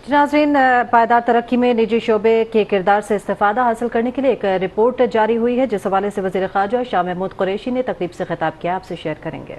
नाज़रीन, पायदार तरक्की में निजी शोबे के किरदार से इस्तेफादा हासिल करने के लिए एक रिपोर्ट जारी हुई है, जिस हवाले से वज़ीर ख़ारजा शाह महमूद कुरैशी ने तकरीब से खिताब किया। आपसे शेयर करेंगे।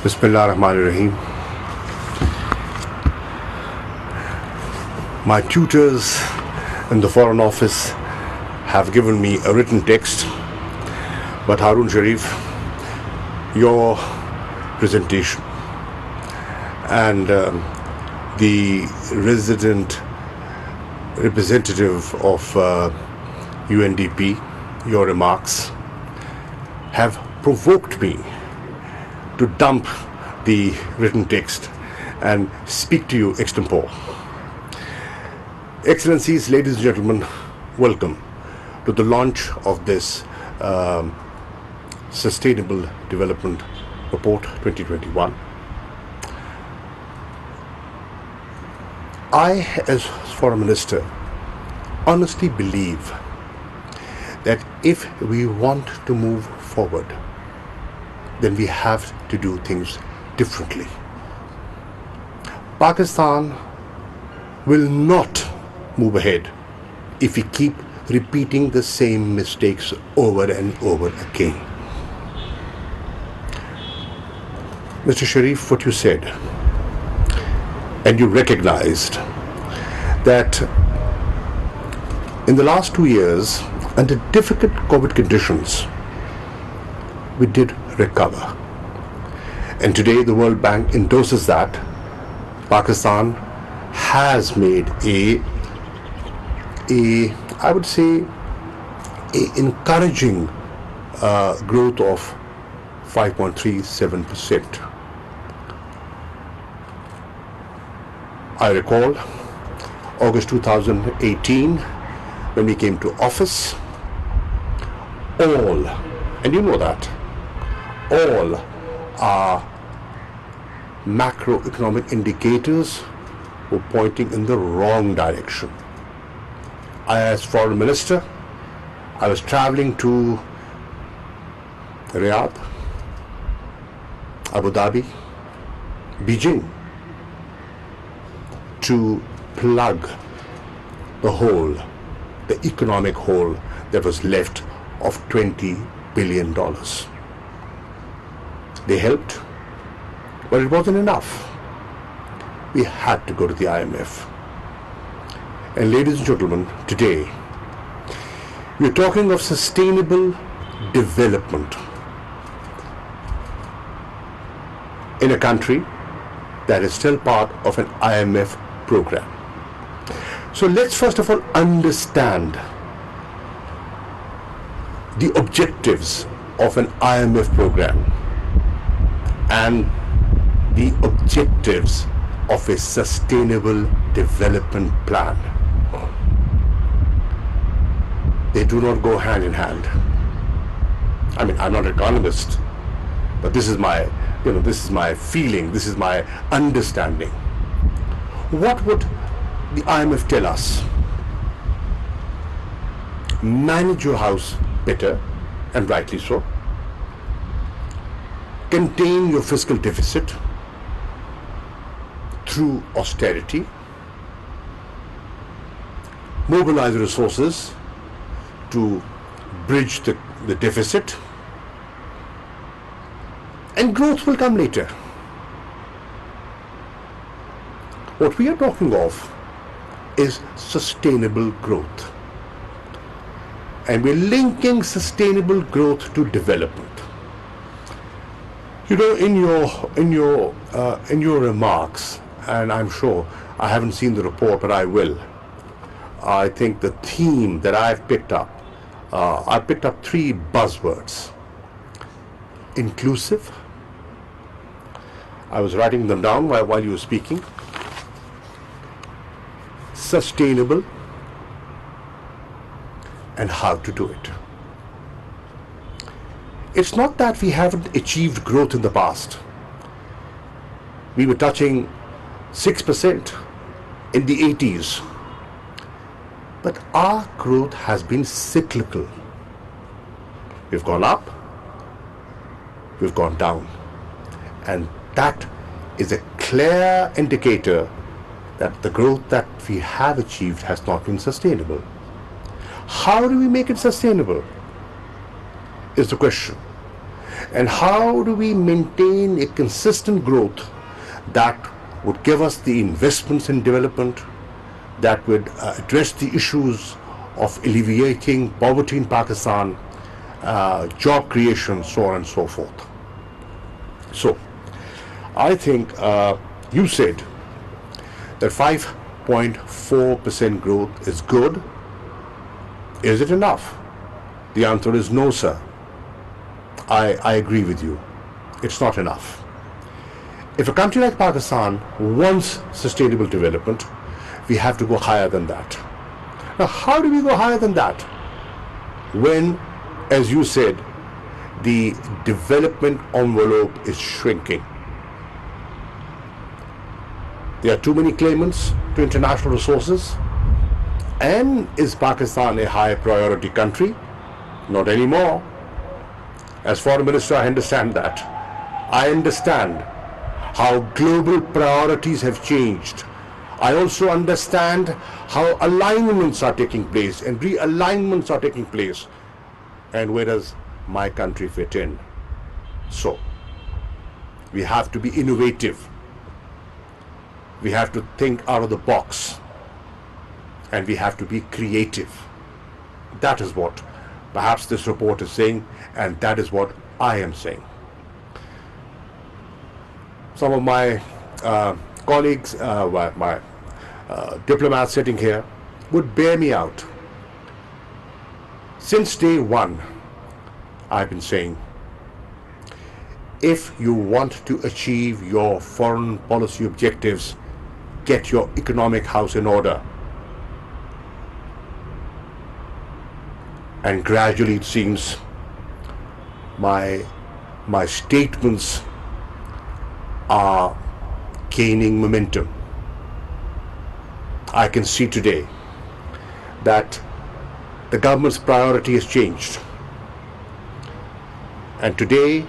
बिस्मिल्लाहिर्रहमानिर्रहीम। My tutors in the Foreign Office have given me a written text, but Harun Sharif, your presentation and the resident representative of UNDP, your remarks have provoked me to dump the written text and speak to you extempore. Excellencies, ladies and gentlemen, welcome to the launch of this Sustainable Development Report 2021. I, as Foreign Minister, honestly believe that if we want to move forward, then we have to do things differently. Pakistan will not move ahead if we keep repeating the same mistakes over and over again. Mr. Sharif, what you said, and you recognized that in the last 2 years, under difficult COVID conditions, we did recover. And today the World Bank endorses that Pakistan has made I would say, encouraging growth of 5.37%. I recall August 2018, when we came to office, all, and you know that, all our macroeconomic indicators were pointing in the wrong direction. I, as Foreign Minister, I was traveling to Riyadh, Abu Dhabi, Beijing, to plug the hole, the economic hole that was left of $20 billion. They helped, but it wasn't enough. We had to go to the IMF. And ladies and gentlemen, today we're talking of sustainable development in a country that is still part of an IMF program. So let's first of all understand the objectives of an IMF program and the objectives of a sustainable development plan. They do not go hand in hand. I mean, I'm not an economist, but this is my, this is my feeling, this is my understanding. What would the IMF tell us? Manage your house better, and rightly so. Contain your fiscal deficit through austerity. Mobilize resources to bridge the deficit, and growth will come later. What we are talking of is sustainable growth, and we're linking sustainable growth to development. In your remarks, and I'm sure I haven't seen the report, but I will. I think the theme that I've picked up, I picked up 3 buzzwords: inclusive. I was writing them down while you were speaking. Sustainable, and how to do it. It's not that we haven't achieved growth in the past. We were touching 6% in the 80s. But our growth has been cyclical. We've gone up, we've gone down. And that is a clear indicator that the growth that we have achieved has not been sustainable. How do we make it sustainable is the question. And how do we maintain a consistent growth that would give us the investments in development, that would address the issues of alleviating poverty in Pakistan, job creation, so on and so forth. So, I think you said that 5.4% growth is good. Is it enough? The answer is no, sir. I agree with you. It's not enough. If a country like Pakistan wants sustainable development, we have to go higher than that. Now, how do we go higher than that? When, as you said, the development envelope is shrinking. There are too many claimants to international resources. And is Pakistan a high priority country? Not anymore. As Foreign Minister, I understand that. I understand how global priorities have changed. I also understand how alignments are taking place and realignments are taking place. And where does my country fit in? So, we have to be innovative. We have to think out of the box. And we have to be creative. That is what perhaps this report is saying, and that is what I am saying. Some of my colleagues, my diplomats sitting here, would bear me out. Since day one, I've been saying, if you want to achieve your foreign policy objectives, get your economic house in order. And gradually it seems my statements are gaining momentum. I can see today that the government's priority has changed. And today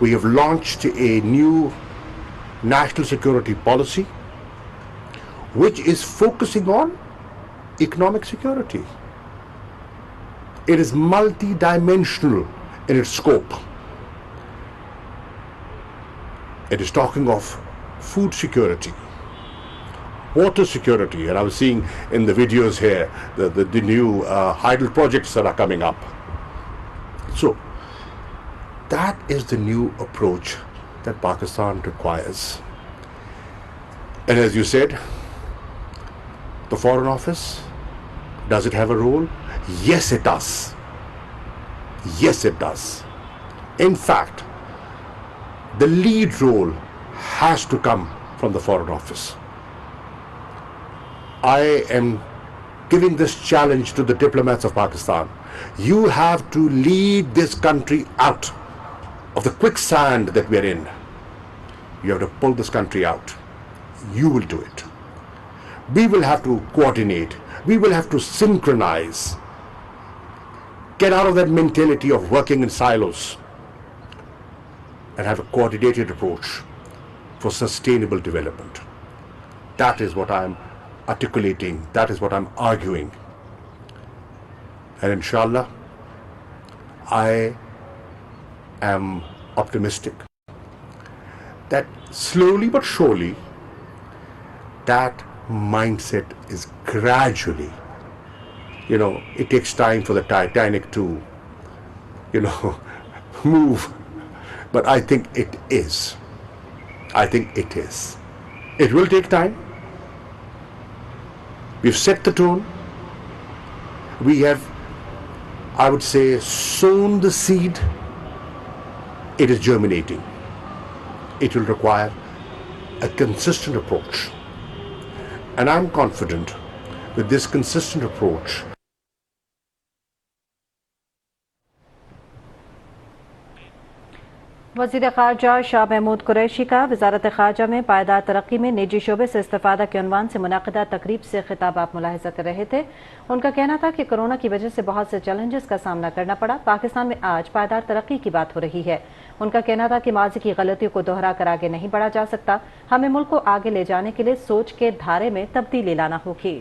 we have launched a new national security policy which is focusing on economic security. It is multi-dimensional in its scope. It is talking of food security, water security, and I was seeing in the videos here the new hydro projects that are coming up. So that is the new approach that Pakistan requires. And as you said, the Foreign Office, does it have a role? Yes, it does. Yes, it does. In fact, the lead role has to come from the Foreign Office. I am giving this challenge to the diplomats of Pakistan. You have to lead this country out of the quicksand that we're in. You have to pull this country out. You will do it. We will have to coordinate. We will have to synchronize. Get out of that mentality of working in silos and have a coordinated approach for sustainable development. That is what I'm articulating. That is what I'm arguing. And inshallah, I am optimistic that slowly but surely that mindset is gradually, it takes time for the Titanic to, move. But I think it is. I think it is. It will take time. We've set the tone. We have, I would say, sown the seed. It is germinating. It will require a consistent approach. And I'm confident with this consistent approach, वज़ीर ख़ारजा शाह महमूद कुरैशी का वज़ारत ख़ारजा में पायदार तरक्की में निजी शोबे से इस्तिफ़ादा के उन्वान से मुनाक़िदा तकरीब से खिताब आप मुलाहिज़ा कर रहे थे। उनका कहना था कि कोरोना की वजह से बहुत से चैलेंजेस का सामना करना पड़ा। पाकिस्तान में आज पायदार तरक्की की बात हो रही है। उनका कहना था कि माजी की गलतियों को दोहरा कर आगे नहीं बढ़ा जा सकता। हमें मुल्क को आगे ले जाने के लिए सोच के धारे में तब्दीली लाना होगी।